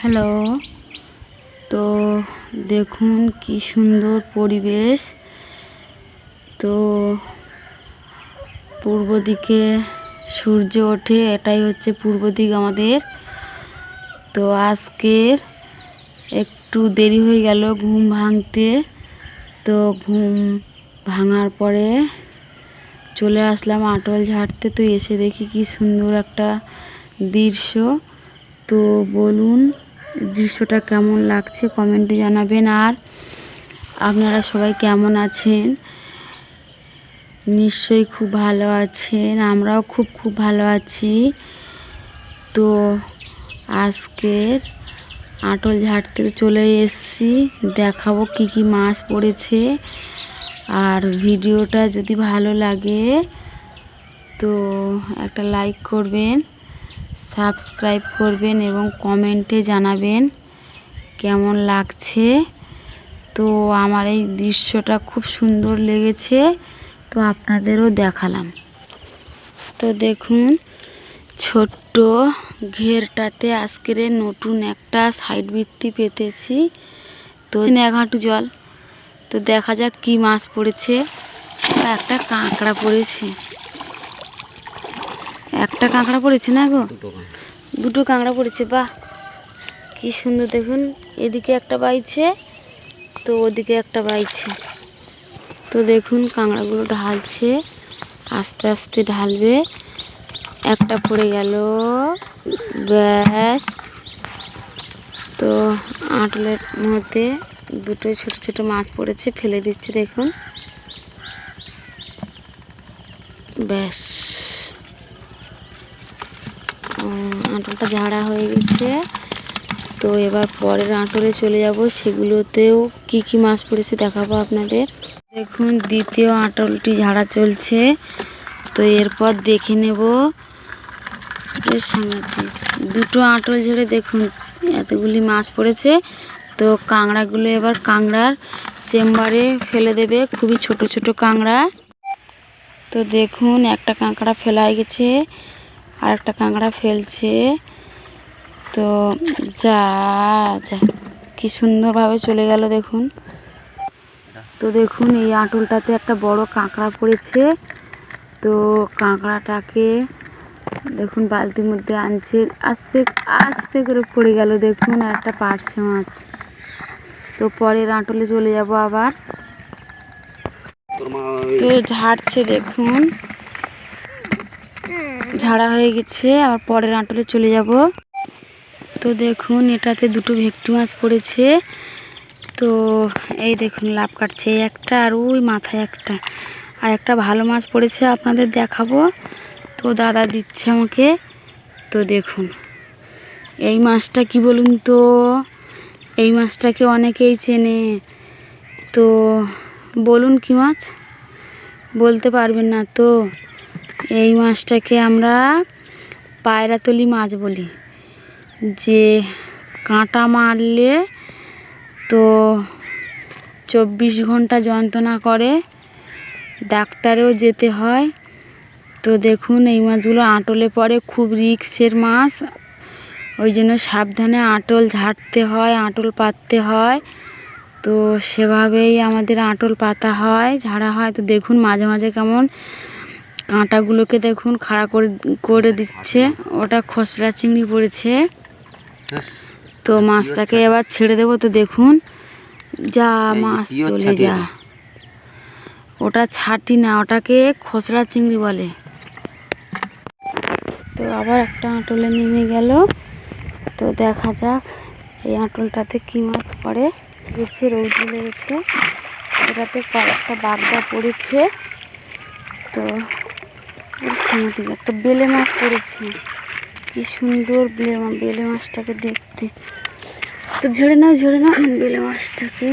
Hello. তো দেখুন কি সুন্দর পরিবেশ। তো পূর্ব দিকে সূর্য ওঠে, এটাই হচ্ছে পূর্ব দিক আমাদের। তো আজকের একটু দেরি হয়ে গেল ঘুম ভাঙতে। তো ঘুম ভাঙার পরে চলে আসলাম আটল ঝাড়তে। তো এসে দেখি কি সুন্দর একটা দৃশ্য। তো বলুন দৃশ্যটা কেমন লাগছে কমেন্টে জানাবেন। আর আপনারা সবাই কেমন আছেন? নিশ্চয়ই খুব ভালো আছেন, আমরাও খুব ভালো আছি। তো আজকের আটল ঝাড়তে চলে এসেছি, দেখাবো কি কি মাছ পড়েছে। আর ভিডিওটা যদি ভালো লাগে তো একটা লাইক করবেন, সাবস্ক্রাইব করবেন এবং কমেন্টে জানাবেন কেমন লাগছে। তো আমার এই দৃশ্যটা খুব সুন্দর লেগেছে, তো আপনাদেরও দেখালাম। তো দেখুন ছোট্ট ঘেরটাতে আজকের নতুন একটা সাইড বৃত্তি পেতেছি। তো এক হাঁটু জল। তো দেখা যাক কি মাছ পড়েছে। একটা কাঁকড়া পড়েছে, একটা কাঁকড়া পড়েছে না গো, দুটো কাঁকড়া পড়েছে। বাহ কি সুন্দর। দেখুন এদিকে একটা বাইছে, তো ওদিকে একটা বাইছে। তো দেখুন কাঁকড়াগুলো ঢালছে, আস্তে আস্তে ঢালবে। একটা পড়ে গেল, ব্যাস। তো আঁটলের মধ্যে দুটো ছোট ছোট মাছ পড়েছে, ফেলে দিচ্ছে। দেখুন ব্যাস, আঁটলটা ঝাড়া হয়ে গেছে। তো এবার পরের আঁটলে চলে যাব, সেগুলোতেও কি কি মাছ পড়েছে দেখাবো আপনাদের। দেখুন দ্বিতীয় আঁটলটি ঝাড়া চলছে। তো এরপর দেখে নেব দুটো আঁটল ঝেড়ে দেখুন এতগুলি মাছ পড়েছে। তো কাঁকড়াগুলো এবার কাঁকড়ার চেম্বারে ফেলে দেবে, খুবই ছোট ছোট কাঁকড়া। তো দেখুন একটা কাঁকড়া ফেলা হয়ে গেছে, আর একটা কাঁকড়া ফেলছে। তো যা যা কি সুন্দরভাবে চলে গেল দেখুন। তো দেখুন এই আঁটলটাতে একটা বড় কাঁকড়া পড়েছে। তো কাঁকড়াটাকে দেখুন বালতির মধ্যে আনছে, আস্তে আস্তে করে পড়ে গেল দেখুন। আর একটা পার্শে মাছ। তো পরের আঁটলে চলে যাব আবার। তো ঝাড়ছে দেখুন, ঝাড়া হয়ে গেছে, আবার পরের আঁটলে চলে যাব। তো দেখুন এটাতে দুটো ভেটকি মাছ পড়েছে। তো এই দেখুন লাভ কাটছে একটা, আর ওই মাথায় একটা, আর একটা ভালো মাছ পড়েছে আপনাদের দেখাবো। তো দাদা দিচ্ছে আমাকে। তো দেখুন এই মাছটা কি বলুন তো, এই মাছটাকে অনেকেই চেনে। তো বলুন কি মাছ, বলতে পারবেন না তো? এই মাছটাকে আমরা পায়রাতলি মাছ বলি। যে কাঁটা মারলে তো 24 ঘন্টা যন্ত্রণা করে, ডাক্তারেও যেতে হয়। তো দেখুন এই মাছগুলো আঁটলে পড়ে, খুব রিস্কের মাছ। ওই জন্য সাবধানে আঁটল ঝাড়তে হয়, আঁটল পাততে হয়। তো সেভাবেই আমাদের আঁটল পাতা হয়, ঝাড়া হয়। তো দেখুন মাঝে মাঝে কেমন কাঁটাগুলোকে দেখুন খাড়া করে করে দিচ্ছে। ওটা খসড়া চিংড়ি পড়েছে। তো মাছটাকে এবার ছেড়ে দেবো। তো দেখুন যা মাছ চলে যা, ওটা ছাটি না, ওটাকে খসড়া চিংড়ি বলে। তো আবার একটা আঁটলে নেমে গেল। তো দেখা যাক এই আঁটলটাতে কি মাছ পড়ে। গেছে রৌদ লেগেছে, এটাতে কয়েকটা বাগদা পড়েছে। তো একটা বেলে মাছ পড়েছে, কি সুন্দর বেলে মাছটাকে দেখতে। তো ঝেড়ে নাও বেলে মাছটাকে,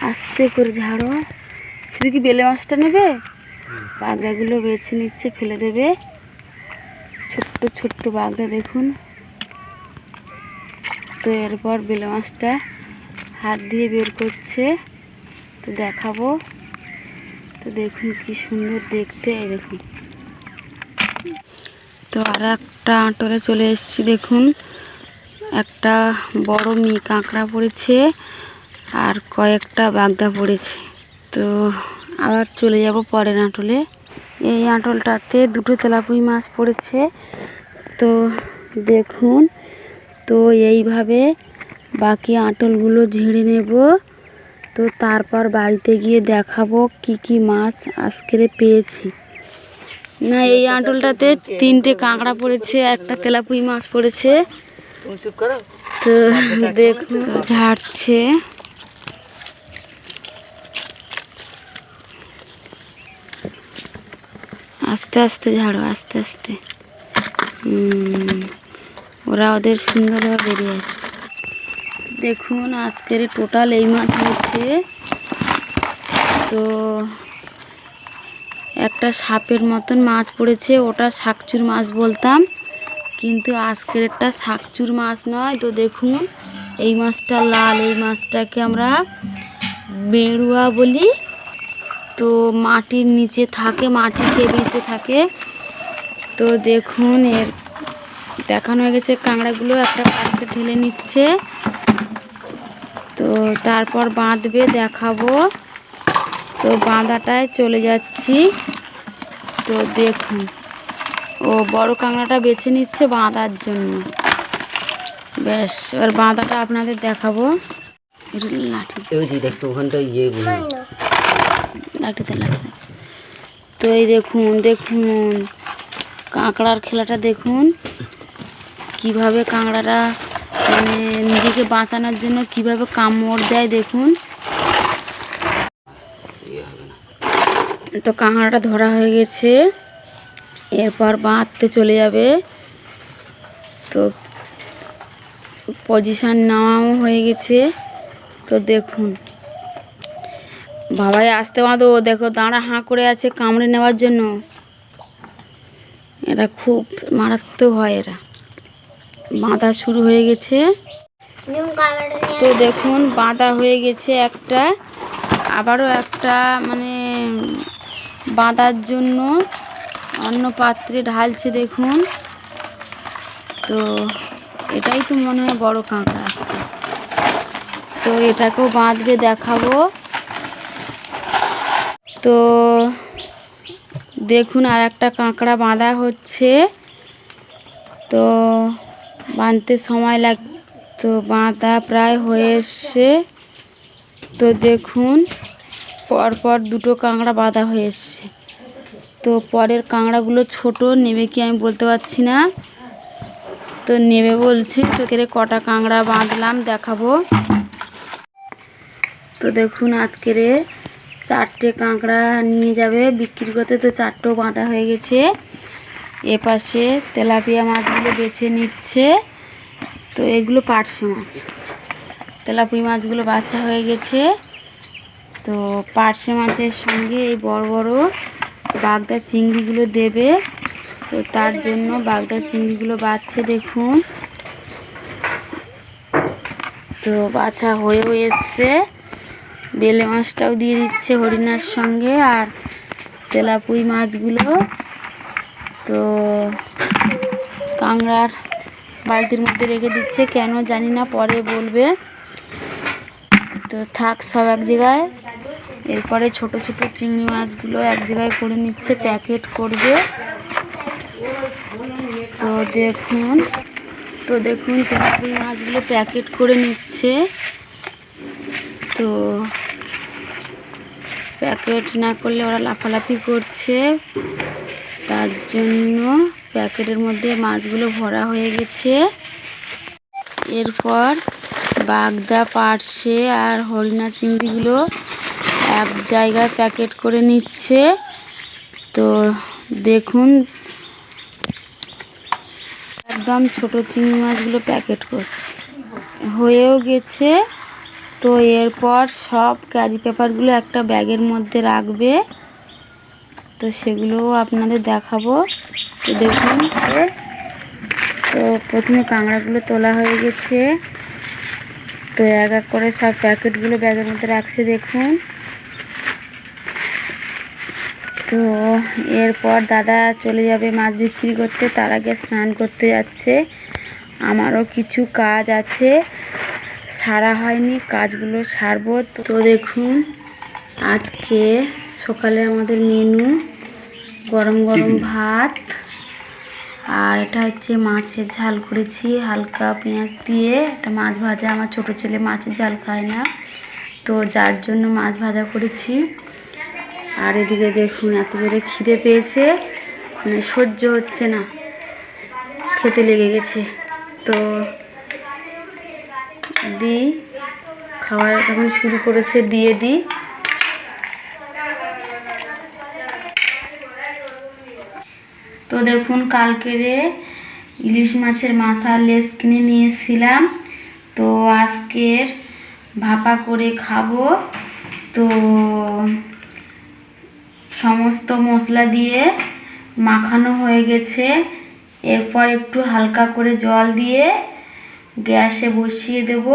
আস্তে করে ঝাড়ো। শুধু কি বেলে মাছটা নেবে, বাগদাগুলো বেছে নিচ্ছে, ফেলে দেবে। ছোট্ট ছোট্ট বাগদা দেখুন। তো এরপর বেলে মাছটা হাত দিয়ে বের করছে, তো দেখাবো। তো দেখুন কি সুন্দর দেখতে, এই দেখুন। তো আর একটা আঁটলে চলে এসেছি দেখুন, একটা বড় কাঁকড়া পড়েছে আর কয়েকটা বাগদা পড়েছে। তো আবার চলে যাব পরের আঁটলে। এই আঁটলটাতে দুটো তেলাপুঁই মাছ পড়েছে। তো দেখুন, তো এইভাবে বাকি আঁটলগুলো ঝেড়ে নেব। তো তারপর বাড়িতে গিয়ে দেখাবো কি কি মাছ আজকে পেয়েছি। না, এই আঁটলটাতে 3টে কাঁকড়া পড়েছে, একটা তেলাপুঁই মাছ পড়েছে। তো দেখুন ঝাড়ছে। আস্তে আস্তে ঝাড়ো, আস্তে আস্তে। ওরা ওদের সুন্দরভাবে বেরিয়ে আসবে। দেখুন আজকের টোটাল এই মাছ হয়েছে। তো একটা সাপের মতন মাছ পড়েছে, ওটা শাকচুর মাছ বলতাম, কিন্তু আজকের একটা শাকচুর মাছ নয়। তো দেখুন এই মাছটা লাল, এই মাছটাকে আমরা বেড়ুয়া বলি। তো মাটির নিচে থাকে, মাটি খেয়ে বেঁচে থাকে। তো দেখুন এর দেখানো হয়ে গেছে। কাঁকড়াগুলো একটা পাত্রে ঢেলে নিচ্ছে। তো তারপর বাঁধবে, দেখাবো। তো বাঁধাটায় চলে যাচ্ছি। তো দেখুন ও বড় কাঁকড়াটা বেছে নিচ্ছে বাঁধার জন্য। বেশ, এবার বাঁধাটা আপনাদের দেখাবো। লাঠিতে লাঠিতে। তো এই দেখুন, দেখুন কাঁকড়ার খেলাটা দেখুন, কিভাবে কাঁকড়াটা মানে নিজেকে বাঁচানোর জন্য কিভাবে কামড় দেয় দেখুন। তো কাঁকড়াটা ধরা হয়ে গেছে, এরপর বাঁধতে চলে যাবে। তো পজিশন নেওয়াও হয়ে গেছে। তো দেখুন বাবাই আসতে বাঁধো, দেখো দাঁড়া হাঁ করে আছে কামড়ে নেওয়ার জন্য। এরা খুব মারাত্মক হয়, এরা বাঁধা শুরু হয়ে গেছে। তো দেখুন বাঁধা হয়ে গেছে একটা, আবারও একটা মানে বাঁধার জন্য অন্য পাত্রে ঢালছে দেখুন। তো এটাই তো মনে হয় বড় কাঁকড়া আজকে। তো এটাকেও বাঁধবে, দেখাবো। তো দেখুন আর একটা কাঁকড়া বাঁধা হচ্ছে। তো বাঁধতে সময় তো বাঁধা প্রায় হয়ে এসছে। তো দেখুন পরপর দুটো কাঁকড়া বাঁধা হয়ে এসছে। তো পরের কাঁকড়াগুলো ছোট নেবে কি আমি বলতে পারছি না। তো নেবে বলছে। তো কটা কাঁকড়া বাঁধলাম দেখাবো। তো দেখুন আজকের 4টে কাঁকড়া নিয়ে যাবে বিক্রি করতে। তো 4টেও বাঁধা হয়ে গেছে। এপাশে তেলাপিয়া মাছগুলো বেছে নিচ্ছে। তো এগুলো পার্শে মাছ, তেলাপিয়া মাছগুলো বাছা হয়ে গেছে। তো পার্শে মাছের সঙ্গে এই বড় বড় বাগদা চিংড়িগুলো দেবে। তো তার জন্য বাগদা চিংড়িগুলো বাছছে দেখুন। তো বাছা হয়েও এসছে। বেলে মাছটাও দিয়ে দিচ্ছে হরিণার সঙ্গে, আর তেলাপুই মাছগুলো। তো কাঁকড়ার বালতির মধ্যে রেখে দিচ্ছে, কেন জানি না, পরে বলবে। তো থাক সব এক জায়গায়। এরপরে ছোট ছোট চিংড়ি মাছগুলো এক জায়গায় করে নিচ্ছে, প্যাকেট করবে। তো দেখুন, তেলাপুই মাছগুলো প্যাকেট করে নিচ্ছে। তো প্যাকেট না করলে ওরা লাফালাফি করছে, তার জন্য প্যাকেটের মধ্যে মাছগুলো ভরা হয়ে গেছে। এরপর বাগদা, পার্শে আর হরিণা চিংড়িগুলো এক জায়গায় প্যাকেট করে নিচ্ছে। তো দেখুন একদম ছোট চিংড়ি মাছগুলো প্যাকেট করছে, হয়েও গেছে। তো এরপর সব ক্যারি পেপারগুলো একটা ব্যাগের মধ্যে রাখবে। তো সেগুলোও আপনাদের দেখাবো। তো দেখুন, তো প্রথমে কাঁকড়াগুলো তোলা হয়ে গেছে। তো এক এক করে সব প্যাকেটগুলো ব্যাগের মধ্যে রাখছে দেখুন। তো এরপর দাদা চলে যাবে মাছ বিক্রি করতে, তার আগে স্নান করতে যাচ্ছে। আমারও কিছু কাজ আছে, সারা হয়নি, কাজগুলো সারবো। তো দেখুন আজকে সকালে আমাদের মেনু গরম গরম ভাত, আর এটা হচ্ছে মাছের ঝাল করেছি হালকা পেঁয়াজ দিয়ে। এটা মাছ ভাজা, আমার ছোট ছেলে মাছের ঝাল খায় না, তো যার জন্য মাছ ভাজা করেছি। আর এদিকে দেখুন এত জোরে খিদে পেয়েছে, মানে সহ্য হচ্ছে না, খেতে লেগে গেছে। তো দিই, খাওয়া যখন শুরু করেছে দিয়ে দিই। তো দেখুন কালকেরে ইলিশ মাছের মাথা লেজ কিনে নিয়ে এসেছিলাম, তো আজকের ভাপা করে খাবো। তো সমস্ত মশলা দিয়ে মাখানো হয়ে গেছে, এরপর একটু হালকা করে জল দিয়ে গ্যাসে বসিয়ে দেব।